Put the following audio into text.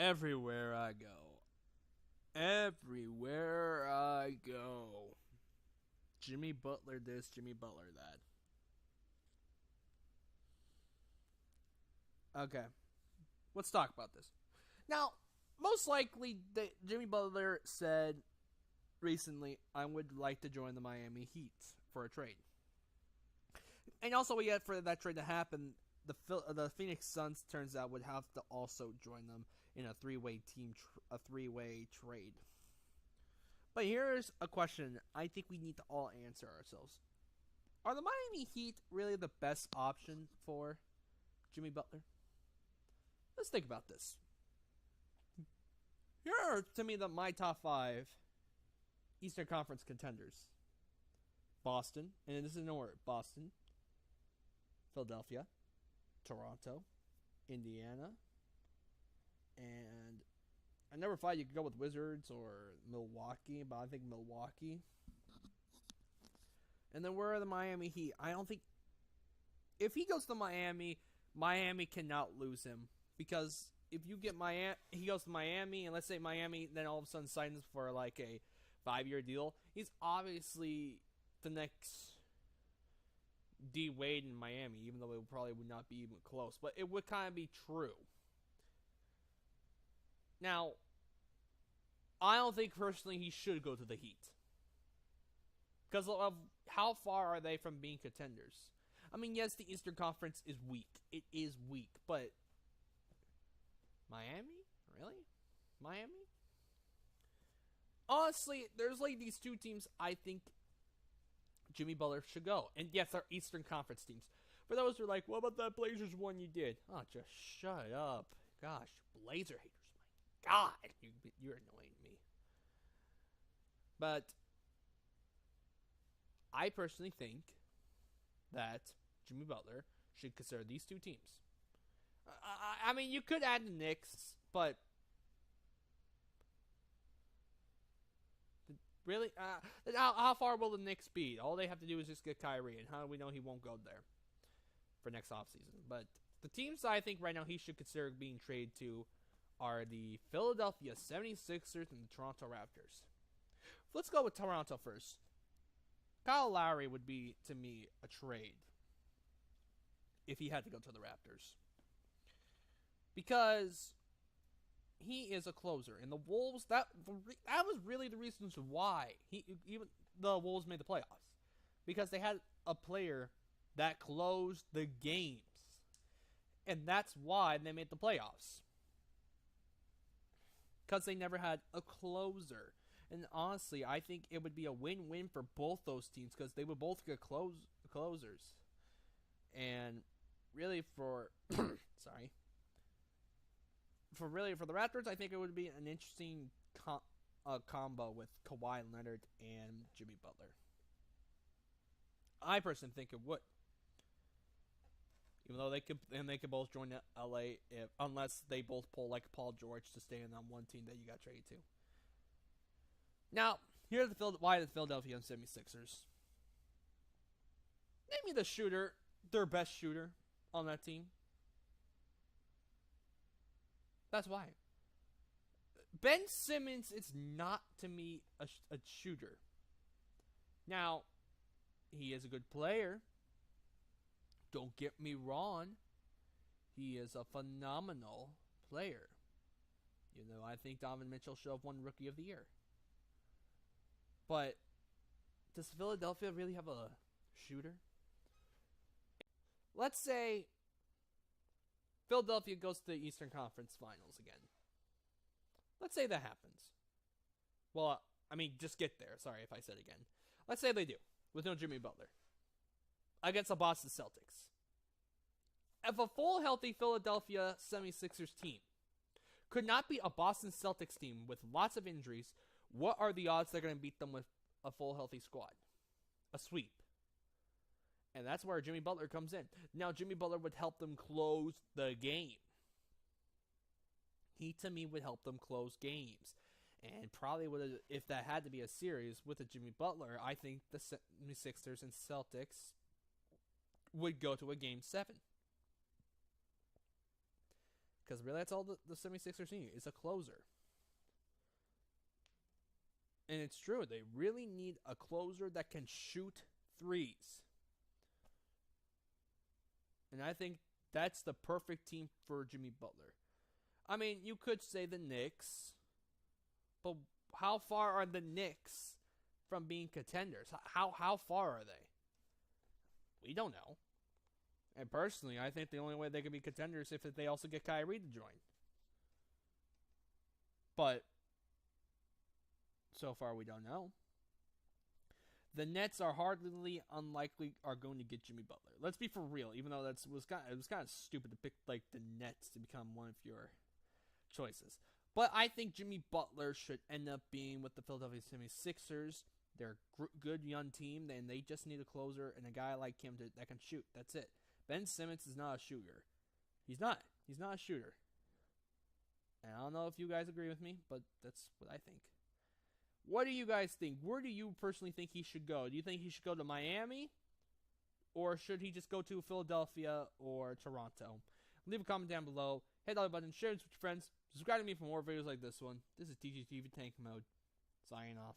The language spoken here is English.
Everywhere I go. Everywhere I go. Jimmy Butler this, Jimmy Butler that. Okay, let's talk about this. Now, most likely, Jimmy Butler said recently, I would like to join the Miami Heat for a trade. And also, we had for that trade to happen, the Phoenix Suns turns out would have to also join them in a three-way trade. But here's a question I think we need to all answer ourselves: are the Miami Heat really the best option for Jimmy Butler? Let's think about this. Here are to me my top five Eastern Conference contenders: Boston, and this is in order: Boston, Philadelphia, Toronto, Indiana, and at number five you could go with Wizards or Milwaukee, but I think Milwaukee. And then where are the Miami Heat? I don't think if he goes to Miami, Miami cannot lose him, because if you get Miami, he goes to Miami, and let's say Miami then all of a sudden signs for like a 5-year deal. He's obviously the next D Wade in Miami, even though it probably would not be even close, but it would kind of be true. Now, I don't think personally he should go to the Heat, because of how far are they from being contenders. I mean, yes, the Eastern Conference is weak. It is weak, but Miami? Really? Miami? Honestly, there's like these two teams I think Jimmy Butler should go. And yes, they're Eastern Conference teams. For those who are like, what about that Blazers one you did? Oh, just shut up. Gosh, Blazer haters. My God, you're annoying me. But I personally think that Jimmy Butler should consider these two teams. I mean, you could add the Knicks, but really, how far will the Knicks be? All they have to do is just get Kyrie, and how do we know he won't go there for next offseason? But the teams I think right now he should consider being traded to are the Philadelphia 76ers and the Toronto Raptors. Let's go with Toronto first. Kyle Lowry would be, to me, a trade if he had to go to the Raptors, because he is a closer, and the Wolves, that was really the reasons why even the Wolves made the playoffs, because they had a player that closed the games, and that's why they made the playoffs, because they never had a closer. And honestly, I think it would be a win-win for both those teams, because they would both get closers. And really for the Raptors, I think it would be an interesting combo with Kawhi Leonard and Jimmy Butler. I personally think it would, even though they could both join LA unless they both pull like Paul George to stay in on one team that you got traded to. Now, here's why the Philadelphia 76ers. Name me the shooter, their best shooter on that team. That's why. Ben Simmons is not, to me, a shooter. Now, he is a good player. Don't get me wrong. He is a phenomenal player. You know, I think Donovan Mitchell should have won Rookie of the Year. But does Philadelphia really have a shooter? Let's say Philadelphia goes to the Eastern Conference Finals again. Let's say that happens. Well, I mean, just get there. Sorry if I said again. Let's say they do, with no Jimmy Butler, against the Boston Celtics. If a full healthy Philadelphia 76ers team could not beat a Boston Celtics team with lots of injuries, what are the odds they're going to beat them with a full healthy squad? A sweep. And that's where Jimmy Butler comes in. Now, Jimmy Butler would help them close the game. He, to me, would help them close games. And probably would have, if that had to be a series with a Jimmy Butler, I think the Sixers and Celtics would go to a Game 7. Because really, that's all the 76ers need. It's a closer. And it's true. They really need a closer that can shoot threes. And I think that's the perfect team for Jimmy Butler. I mean, you could say the Knicks. But how far are the Knicks from being contenders? How far are they? We don't know. And personally, I think the only way they can be contenders is if they also get Kyrie to join. But so far, we don't know. The Nets are hardly unlikely are going to get Jimmy Butler. Let's be for real. Even though it was kind of stupid to pick like the Nets to become one of your choices. But I think Jimmy Butler should end up being with the Philadelphia 76ers. They're a good young team, and they just need a closer and a guy like him that can shoot. That's it. Ben Simmons is not a shooter. He's not. He's not a shooter. And I don't know if you guys agree with me, but that's what I think. What do you guys think? Where do you personally think he should go? Do you think he should go to Miami? Or should he just go to Philadelphia or Toronto? Leave a comment down below. Hit the like button, share this with your friends. Subscribe to me for more videos like this one. This is TGTV Tank Mode. Signing off.